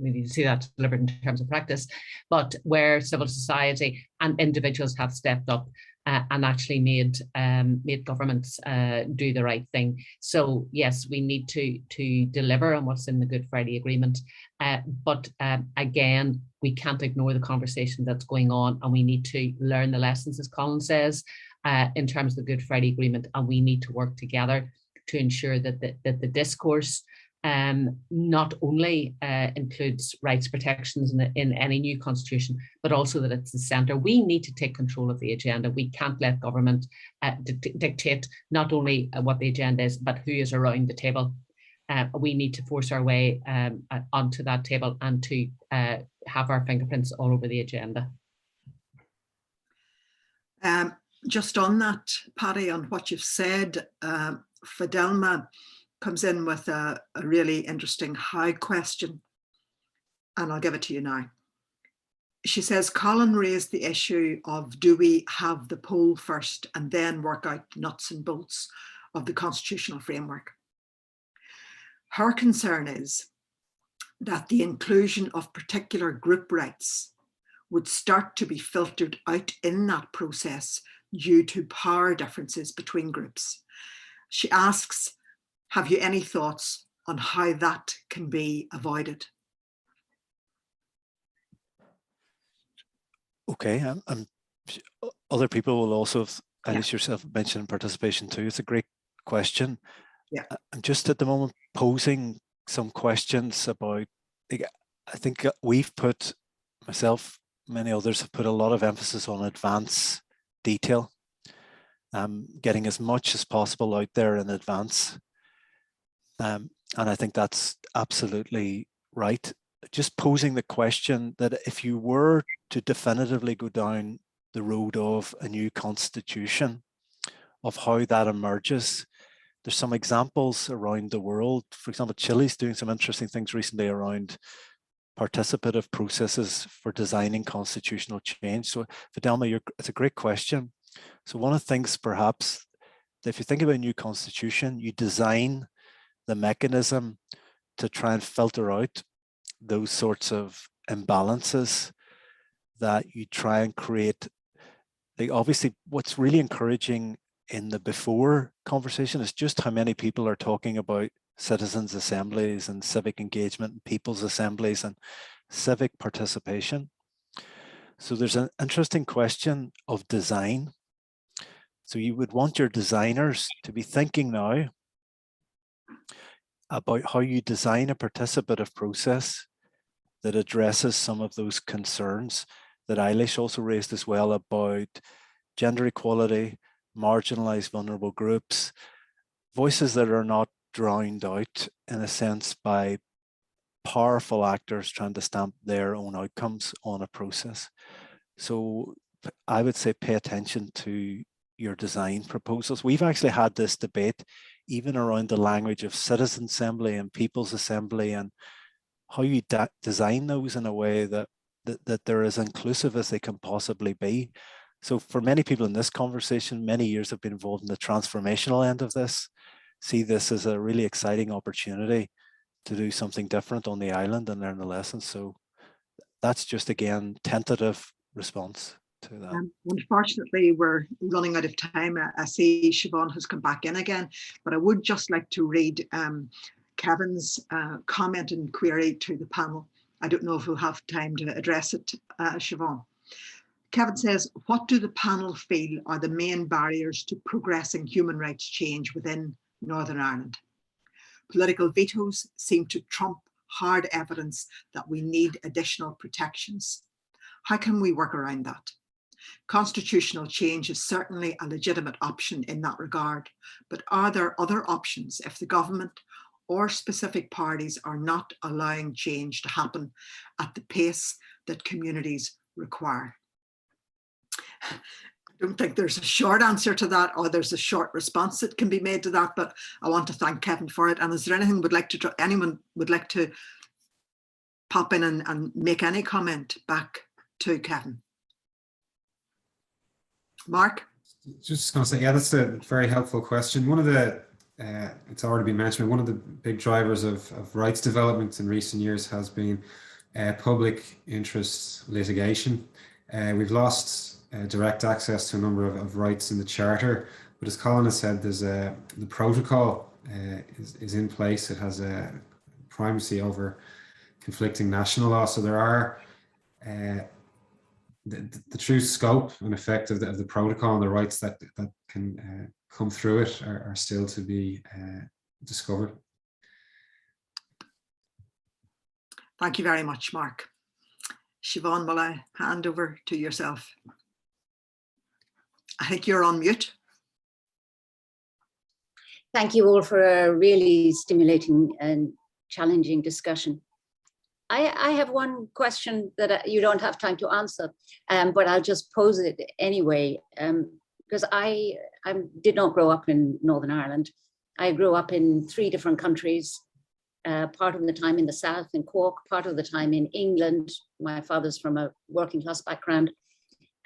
we need to see that delivered in terms of practice, but where civil society and individuals have stepped up and actually made governments do the right thing. So yes, we need to deliver on what's in the Good Friday Agreement, but again, we can't ignore the conversation that's going on, and we need to learn the lessons, as Colin says, in terms of the Good Friday Agreement, and we need to work together to ensure that the discourse not only includes rights protections in any new constitution, but also that it's the centre. We need to take control of the agenda. We can't let government dictate not only what the agenda is, but who is around the table. We need to force our way onto that table and to have our fingerprints all over the agenda. Just on that, Paddy, on what you've said, Fidelma comes in with a really interesting how question, and I'll give it to you now. She says, Colin raised the issue of, do we have the poll first and then work out nuts and bolts of the constitutional framework? Her concern is that the inclusion of particular group rights would start to be filtered out in that process due to power differences between groups. She asks, have you any thoughts on how that can be avoided? Okay, and other people will also, Eilish yourself mentioned participation too. It's a great question. Yeah. I'm just at the moment posing some questions about, I think we've put, myself, many others have put a lot of emphasis on advance detail, getting as much as possible out there in advance. And I think that's absolutely right. Just posing the question that if you were to definitively go down the road of a new constitution, of how that emerges, there's some examples around the world. For example, Chile's doing some interesting things recently around participative processes for designing constitutional change. So Fidelma, it's a great question. So one of the things perhaps, if you think about a new constitution, you design the mechanism to try and filter out those sorts of imbalances, that you try and create. Like, obviously, what's really encouraging in the before conversation is just how many people are talking about citizens' assemblies and civic engagement and people's assemblies and civic participation. So there's an interesting question of design. So you would want your designers to be thinking now about how you design a participative process that addresses some of those concerns that Eilish also raised as well, about gender equality, marginalized vulnerable groups, voices that are not drowned out in a sense by powerful actors trying to stamp their own outcomes on a process. So I would say pay attention to your design proposals. We've actually had this debate even around the language of citizen assembly and people's assembly, and how you design those in a way that they're as inclusive as they can possibly be. So for many people in this conversation, many years have been involved in the transformational end of this, see this as a really exciting opportunity to do something different on the island and learn the lessons. So that's just, again, tentative response to that. Unfortunately, we're running out of time. I see Siobhan has come back in again, but I would just like to read Kevin's comment and query to the panel. I don't know if we'll have time to address it, Siobhan. Kevin says, what do the panel feel are the main barriers to progressing human rights change within Northern Ireland? Political vetoes seem to trump hard evidence that we need additional protections. How can we work around that? Constitutional change is certainly a legitimate option in that regard, but are there other options if the government or specific parties are not allowing change to happen at the pace that communities require? I don't think there's a short answer to that, or there's a short response that can be made to that, but I want to thank Kevin for it. And is there anything anyone would like to pop in and make any comment back to Kevin? Mark? Just going to say, yeah, that's a very helpful question. One of the, it's already been mentioned, one of the big drivers of rights development in recent years has been public interest litigation. We've lost direct access to a number of rights in the Charter, but as Colin has said, there's the protocol is in place. It has a primacy over conflicting national law. So there are the true scope and effect of the protocol and the rights that can come through it are still to be discovered. Thank you very much, Mark. Siobhan, will I hand over to yourself? I think you're on mute. Thank you all for a really stimulating and challenging discussion. I have one question that you don't have time to answer, but I'll just pose it anyway, because I did not grow up in Northern Ireland. I grew up in 3 different countries, part of the time in the south in Cork, part of the time in England. My father's from a working class background,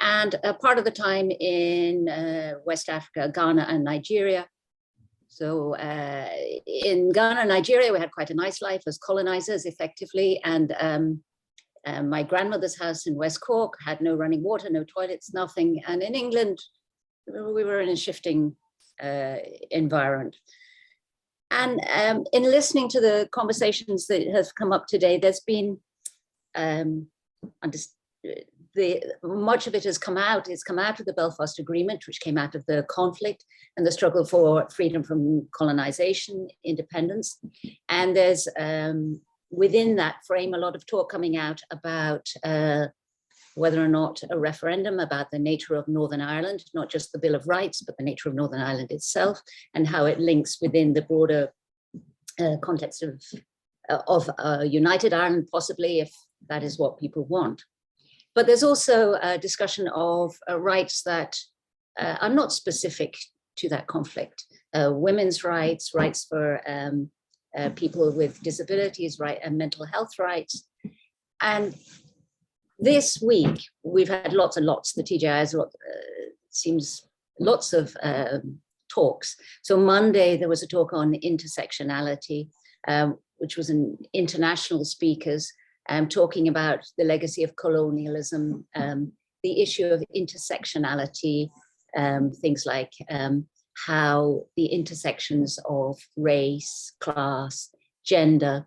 and part of the time in West Africa, Ghana and Nigeria. So in Ghana and Nigeria, we had quite a nice life as colonizers, effectively. And my grandmother's house in West Cork had no running water, no toilets, nothing. And in England, we were in a shifting environment. And in listening to the conversations that have come up today, there's been much of it has come out. It's come out of the Belfast Agreement, which came out of the conflict and the struggle for freedom from colonization, independence. And there's within that frame a lot of talk coming out about whether or not a referendum about the nature of Northern Ireland, not just the Bill of Rights, but the nature of Northern Ireland itself, and how it links within the broader context of United Ireland, possibly, if that is what people want. But there's also a discussion of rights that are not specific to that conflict. Women's rights, rights for people with disabilities, and mental health rights. And this week, we've had lots and lots, the TGI has seems lots of talks. So Monday, there was a talk on intersectionality, which was an international speakers, talking about the legacy of colonialism, the issue of intersectionality, things like how the intersections of race, class, gender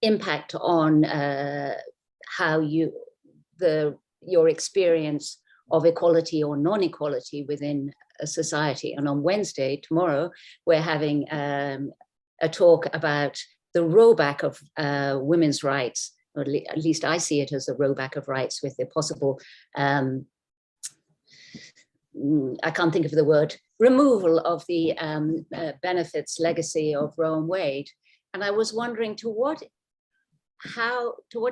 impact on how your experience of equality or non-equality within a society. And on Wednesday, tomorrow, we're having a talk about the rollback of women's rights, or at least I see it as a rollback of rights, with the possible, I can't think of the word, removal of the benefits legacy of Roe and Wade. And I was wondering to what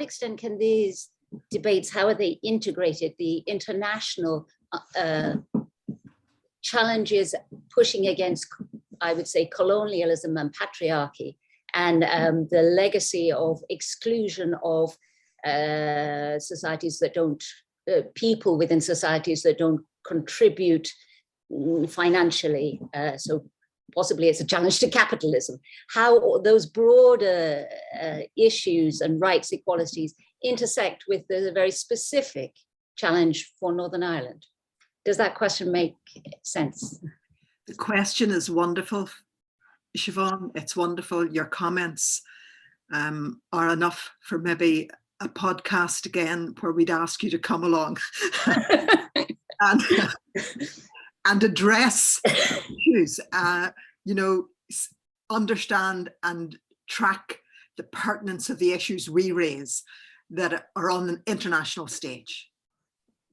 extent can these debates, how are they integrated, the international challenges pushing against, I would say, colonialism and patriarchy, and the legacy of exclusion of societies that don't, people within societies that don't contribute financially. So possibly it's a challenge to capitalism. How those broader issues and rights equalities intersect with the very specific challenge for Northern Ireland. Does that question make sense? The question is wonderful, Siobhan. It's wonderful. Your comments are enough for maybe a podcast again where we'd ask you to come along and address issues, understand and track the pertinence of the issues we raise that are on an international stage.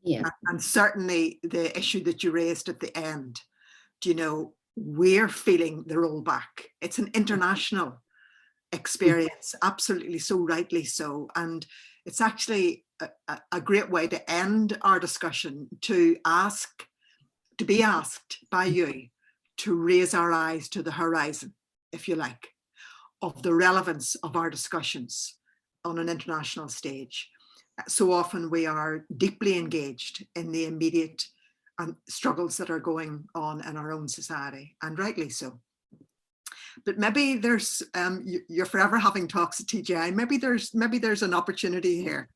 Yeah. And certainly the issue that you raised at the end, you know, we're feeling the rollback. It's an international experience, absolutely, so rightly so. And it's actually a great way to end our discussion, to be asked by you to raise our eyes to the horizon, if you like, of the relevance of our discussions on an international stage. So often we are deeply engaged in the immediate struggles that are going on in our own society, and rightly so. But maybe there's, you're forever having talks at TGI, maybe there's an opportunity here.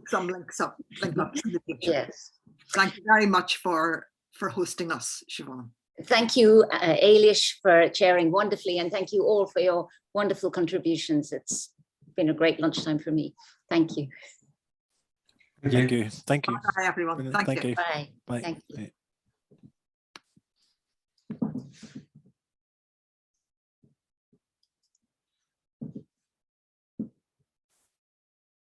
Some links up in the future. Yes. Thank you very much for hosting us, Siobhan. Thank you, Eilish, for chairing wonderfully, and thank you all for your wonderful contributions. It's been a great lunchtime for me. Thank you. Thank you. Thank you. Bye, everyone. Thank you. Bye. Bye. Thank you. Bye.